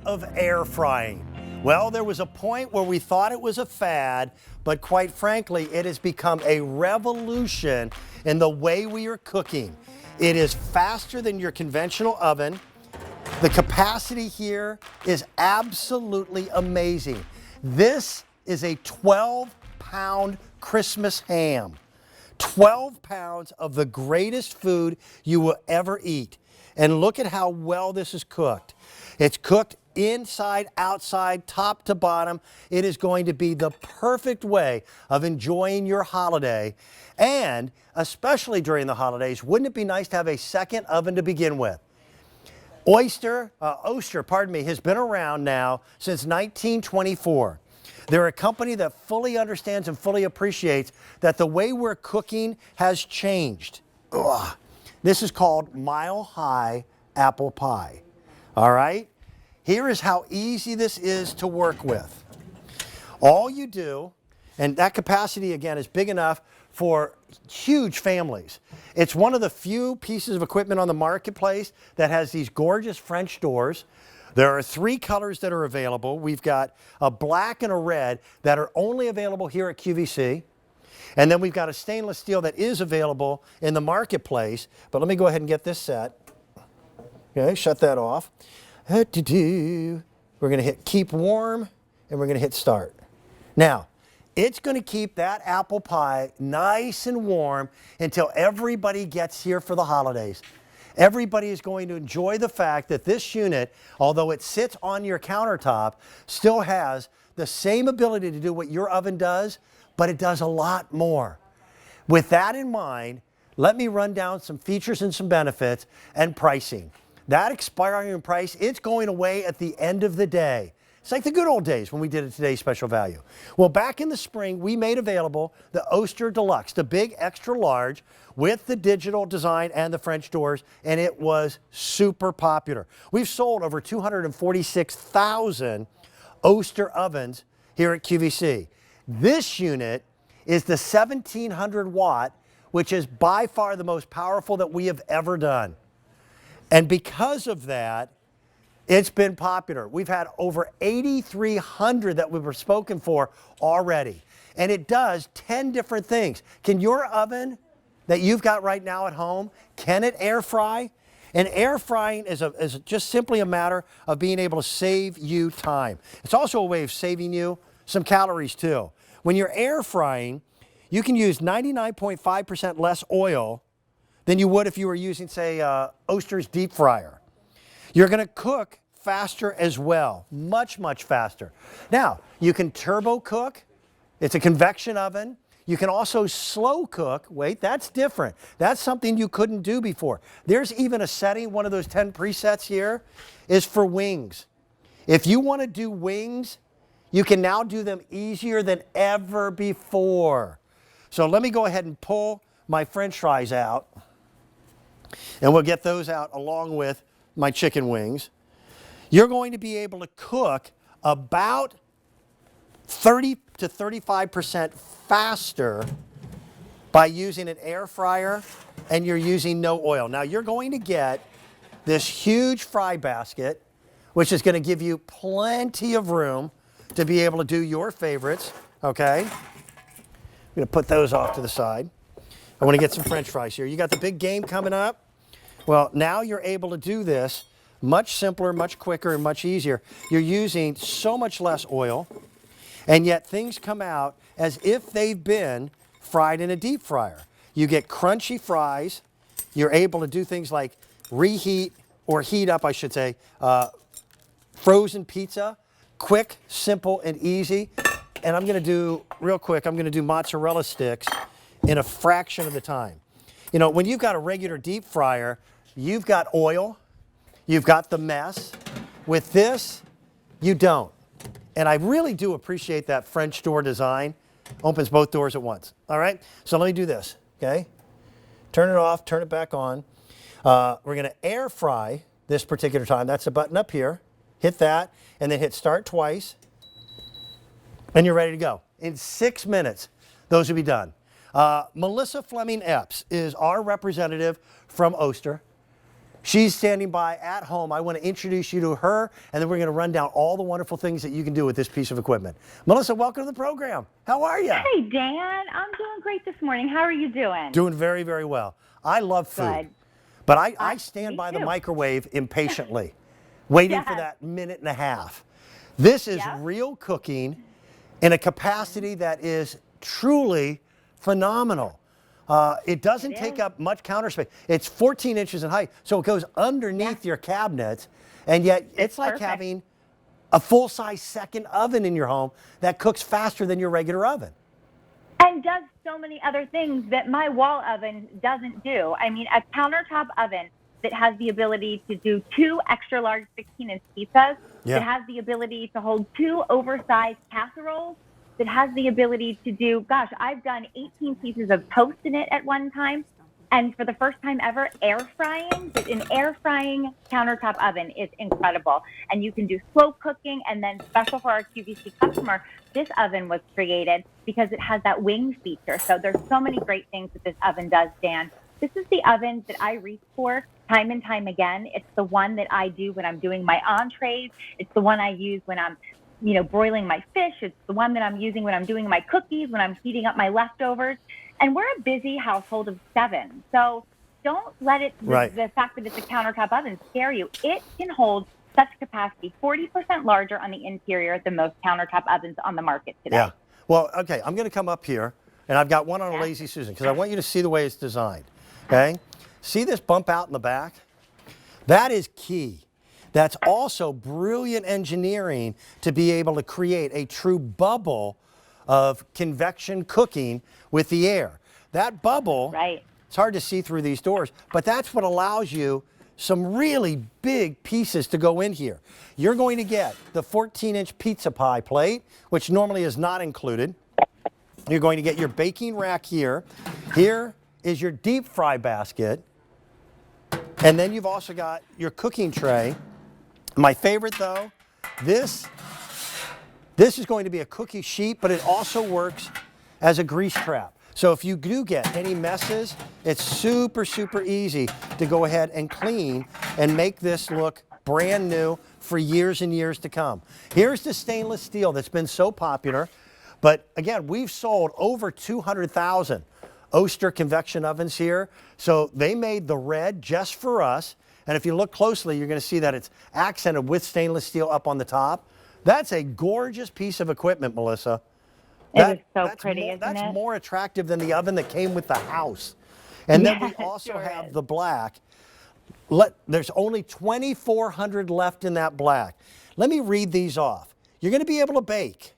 of air frying? Well, there was a point where we thought it was a fad, but quite frankly, it has become a revolution in the way we are cooking. It is faster than your conventional oven. The capacity here is absolutely amazing. This is a 12-pound Christmas ham. 12 pounds of the greatest food you will ever eat. And look at how well this is cooked. It's cooked inside, outside, top to bottom. It is going to be the perfect way of enjoying your holiday. And especially during the holidays, wouldn't it be nice to have a second oven to begin with? Oster, has been around now since 1924. They're a company that fully understands and fully appreciates that the way we're cooking has changed. Ugh. This is called Mile High Apple Pie. All right? Here is how easy this is to work with. All you do, and that capacity again is big enough for huge families. It's one of the few pieces of equipment on the marketplace that has these gorgeous French doors. There are 3 colors that are available. We've got a black and a red that are only available here at QVC. And then we've got a stainless steel that is available in the marketplace. But let me go ahead and get this set. Okay, shut that off. We're going to hit keep warm and we're going to hit start. Now, it's going to keep that apple pie nice and warm until everybody gets here for the holidays. Everybody is going to enjoy the fact that this unit, although it sits on your countertop, still has the same ability to do what your oven does, but it does a lot more. With that in mind, let me run down some features and some benefits and pricing. That expiring price, it's going away at the end of the day. It's like the good old days when we did a Today's Special Value. Well, back in the spring, we made available the Oster Deluxe, the big extra large with the digital design and the French doors, and it was super popular. We've sold over 246,000 Oster ovens here at QVC. This unit is the 1700 watt, which is by far the most powerful that we have ever done. And because of that, it's been popular. We've had over 8,300 that we were spoken for already. And it does 10 different things. Can your oven that you've got right now at home, can it air fry? And air frying is just simply a matter of being able to save you time. It's also a way of saving you some calories too. When you're air frying, you can use 99.5% less oil than you would if you were using, say, Oster's deep fryer. You're going to cook faster as well, much, much faster. Now, you can turbo cook. It's a convection oven. You can also slow cook. Wait, that's different. That's something you couldn't do before. There's even a setting, one of those 10 presets here, is for wings. If you want to do wings, you can now do them easier than ever before. So let me go ahead and pull my French fries out, and we'll get those out along with my chicken wings. You're going to be able to cook about 30 to 35% faster by using an air fryer, and you're using no oil. Now you're going to get this huge fry basket, which is going to give you plenty of room to be able to do your favorites, okay? I'm going to put those off to the side. I want to get some French fries here. You got the big game coming up? Well, now you're able to do this much simpler, much quicker, and much easier. You're using so much less oil, and yet things come out as if they've been fried in a deep fryer. You get crunchy fries. You're able to do things like reheat, or heat up, I should say, frozen pizza. Quick, simple, and easy. And I'm going to do, real quick, I'm going to do mozzarella sticks in a fraction of the time. You know, when you've got a regular deep fryer, you've got oil, you've got the mess. With this, you don't. And I really do appreciate that French door design. Opens both doors at once. All right, so let me do this, okay? Turn it off, turn it back on. We're going to air fry this particular time. That's the button up here. Hit that, and then hit start twice, and you're ready to go. In 6 minutes, those will be done. Melissa Fleming Epps is our representative from Oster. She's standing by at home. I want to introduce you to her, and then we're going to run down all the wonderful things that you can do with this piece of equipment. Melissa, welcome to the program. How are you? Hey, Dan. I'm doing great this morning. How are you doing? Doing very, very well. I love food, Good. but I stand by the too. microwave impatiently, waiting for Yes. that minute and a half. This is Yep. real cooking in a capacity that is truly phenomenal. It doesn't take is. up much counter space. It's 14 inches in height, so it goes underneath your cabinets, and yet it's like perfect. having a full-size second oven in your home that cooks faster than your regular oven. And does so many other things that my wall oven doesn't do. I mean, a countertop oven that has the ability to do 2 extra large 16-inch pizzas, Yeah. that has the ability to hold 2 oversized casseroles, that has the ability to do, gosh, I've done 18 pieces of toast in it at one time. And for the first time ever, air frying. An air frying countertop oven is incredible. And you can do slow cooking. And then special for our QVC customer, this oven was created because it has that wing feature. So there's so many great things that this oven does, Dan. This is the oven that I reach for time and time again. It's the one that I do when I'm doing my entrees. It's the one I use when I'm broiling my fish. It's the one that I'm using when I'm doing my cookies, when I'm heating up my leftovers. And we're a busy household of 7. So don't let the fact that it's a countertop oven scare you. It can hold such capacity, 40% larger on the interior than most countertop ovens on the market today. Yeah. Well, okay, I'm going to come up here, and I've got one on a Lazy Susan because I want you to see the way it's designed. Okay? See this bump out in the back? That is key. That's also brilliant engineering to be able to create a true bubble of convection cooking with the air. That bubble, Right. It's hard to see through these doors, but that's what allows you some really big pieces to go in here. You're going to get the 14-inch pizza pie plate, which normally is not included. You're going to get your baking rack here. Here is your deep fry basket. And then you've also got your cooking tray. My favorite though, this is going to be a cookie sheet, but it also works as a grease trap. So if you do get any messes, it's super, super easy to go ahead and clean and make this look brand new for years and years to come. Here's the stainless steel that's been so popular. But again, we've sold over 200,000 Oster convection ovens here. So they made the red just for us. And if you look closely, you're going to see that it's accented with stainless steel up on the top. That's a gorgeous piece of equipment, Melissa. It is so pretty, isn't it? That's more attractive than the oven that came with the house. And then we also sure have is. the black. There's only 2,400 left in that black. Let me read these off. You're going to be able to bake.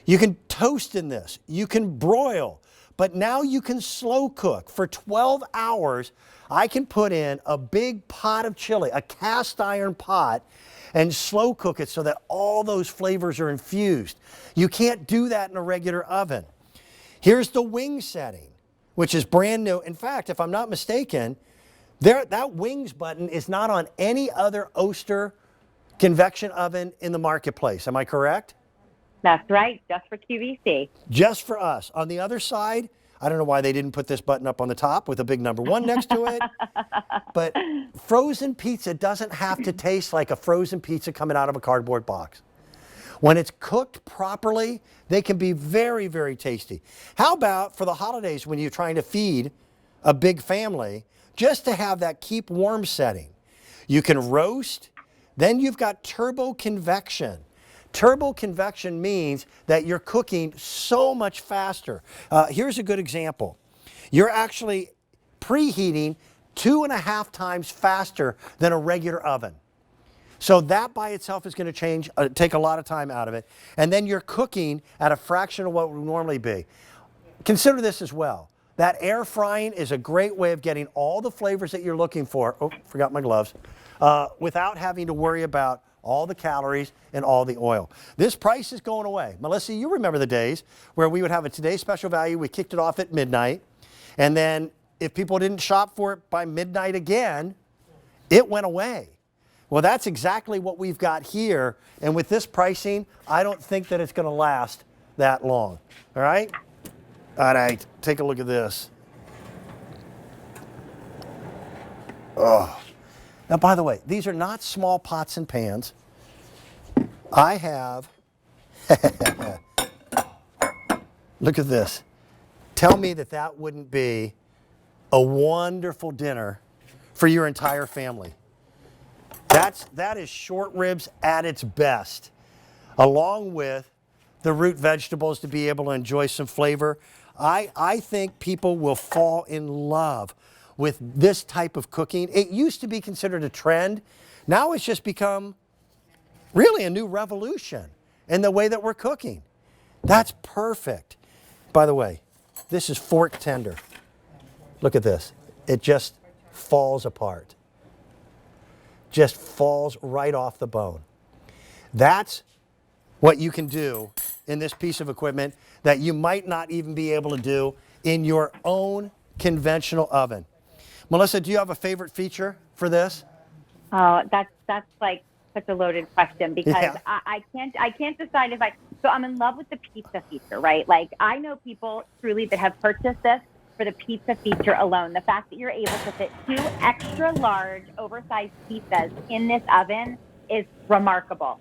You can toast in this. You can broil. But now you can slow cook. For 12 hours, I can put in a big pot of chili, a cast iron pot, and slow cook it so that all those flavors are infused. You can't do that in a regular oven. Here's the wing setting, which is brand new. In fact, if I'm not mistaken, that wings button is not on any other Oster convection oven in the marketplace. Am I correct? That's right, just for QVC. Just for us. On the other side, I don't know why they didn't put this button up on the top with a big number 1 next to it. But frozen pizza doesn't have to taste like a frozen pizza coming out of a cardboard box. When it's cooked properly, they can be very, very tasty. How about for the holidays when you're trying to feed a big family, just to have that keep warm setting? You can roast, then you've got turbo convection. Turbo convection means that you're cooking so much faster. Here's a good example. You're actually preheating 2.5 times faster than a regular oven. So that by itself is going to take a lot of time out of it. And then you're cooking at a fraction of what it would normally be. Consider this as well. That air frying is a great way of getting all the flavors that you're looking for. Oh, forgot my gloves. Without having to worry about all the calories and all the oil. This price is going away. Melissa, you remember the days where we would have a today's special value. We kicked it off at midnight. And then if people didn't shop for it by midnight again, it went away. Well, that's exactly what we've got here. And with this pricing, I don't think that it's going to last that long. All right? All right, take a look at this. Oh, Now, by the way, these are not small pots and pans. I have, look at this. Tell me that that wouldn't be a wonderful dinner for your entire family. That is short ribs at its best, along with the root vegetables to be able to enjoy some flavor. I think people will fall in love with this type of cooking. It used to be considered a trend. Now it's just become really a new revolution in the way that we're cooking. That's perfect. By the way, this is fork tender. Look at this. It just falls apart. Just falls right off the bone. That's what you can do in this piece of equipment that you might not even be able to do in your own conventional oven. Melissa, do you have a favorite feature for this? Oh, that's like such a loaded question because Yeah. I can't decide if so I'm in love with the pizza feature, right? Like I know people truly that have purchased this for the pizza feature alone. The fact that you're able to fit 2 extra large oversized pizzas in this oven is remarkable.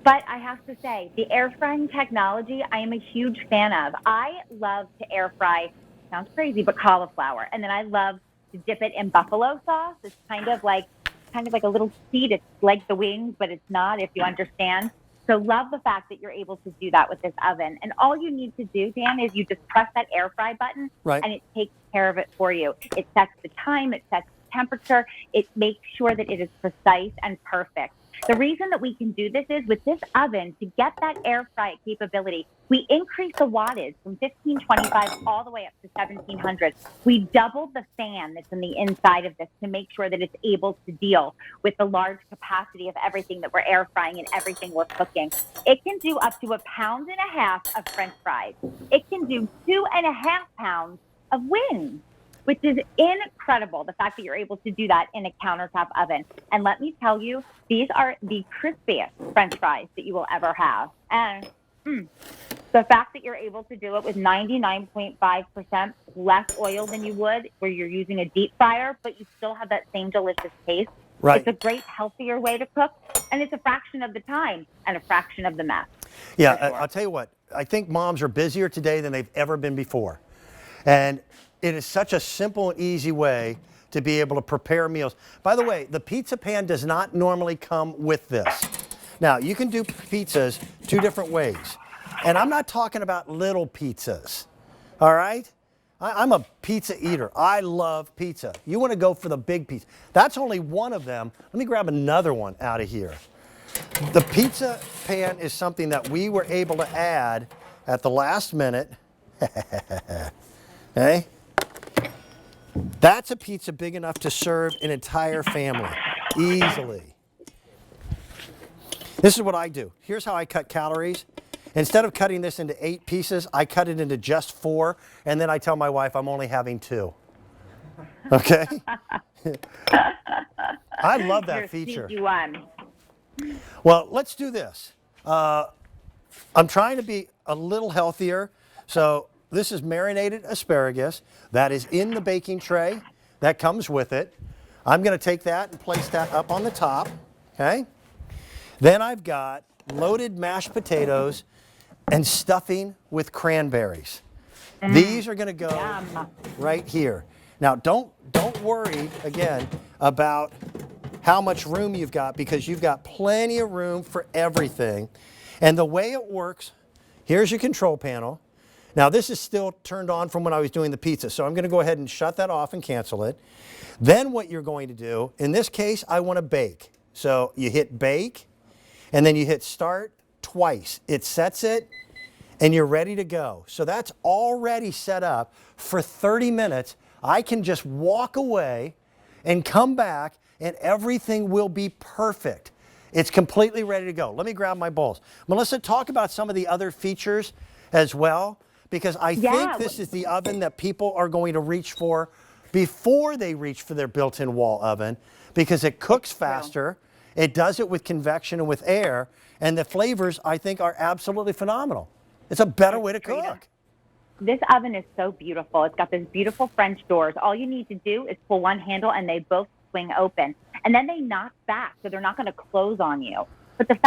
But I have to say, the air frying technology, I am a huge fan of. I love to air fry, sounds crazy, but cauliflower. And then I love to dip it in buffalo sauce. It's kind of like a little seed. It's like the wings, but it's not, if you understand. So love the fact that you're able to do that with this oven. And all you need to do, Dan, is you just press that air fry button, Right. and it takes care of it for you. It sets the time, it sets the temperature, it makes sure that it is precise and perfect. The reason that we can do this is with this oven, to get that air fry capability, we increase the wattage from 1525 all the way up to 1700. We doubled the fan that's in the inside of this to make sure that it's able to deal with the large capacity of everything that we're air frying and everything we're cooking. It can do up to 1.5 pounds of French fries. It can do 2.5 pounds of wings, which is incredible, the fact that you're able to do that in a countertop oven. And let me tell you, these are the crispiest French fries that you will ever have. And the fact that you're able to do it with 99.5% less oil than you would where you're using a deep fryer, but you still have that same delicious taste. Right. It's a great, healthier way to cook, and it's a fraction of the time and a fraction of the mess. Yeah, For sure. I'll tell you what, I think moms are busier today than they've ever been before. And it is such a simple and easy way to be able to prepare meals. By the way, the pizza pan does not normally come with this. Now, you can do pizzas 2 different ways. And I'm not talking about little pizzas, all right? I'm a pizza eater. I love pizza. You want to go for the big pizza. That's only one of them. Let me grab another one out of here. The pizza pan is something that we were able to add at the last minute. Okay? That's a pizza big enough to serve an entire family easily. This is what I do. Here's how I cut calories. Instead of cutting this into 8 pieces, I cut it into just 4, and then I tell my wife I'm only having 2. Okay? I love that You're feature. sneaky one. Well, let's do this. I'm trying to be a little healthier, so this is marinated asparagus that is in the baking tray that comes with it. I'm going to take that and place that up on the top, okay? Then I've got loaded mashed potatoes and stuffing with cranberries. These are going to go Yum. right here. Now, don't worry, again, about how much room you've got, because you've got plenty of room for everything. And the way it works, here's your control panel. Now, this is still turned on from when I was doing the pizza, so I'm going to go ahead and shut that off and cancel it. Then what you're going to do, in this case, I want to bake. So you hit bake, and then you hit start twice. It sets it, and you're ready to go. So that's already set up for 30 minutes. I can just walk away and come back, and everything will be perfect. It's completely ready to go. Let me grab my bowls. Melissa, talk about some of the other features as well, because I think this is the oven that people are going to reach for before they reach for their built-in wall oven, because it cooks faster. It does it with convection and with air, and the flavors, I think, are absolutely phenomenal. It's a better way to cook. This oven is so beautiful. It's got these beautiful French doors. All you need to do is pull one handle, and they both swing open. And then they knock back, so they're not going to close on you. But the fact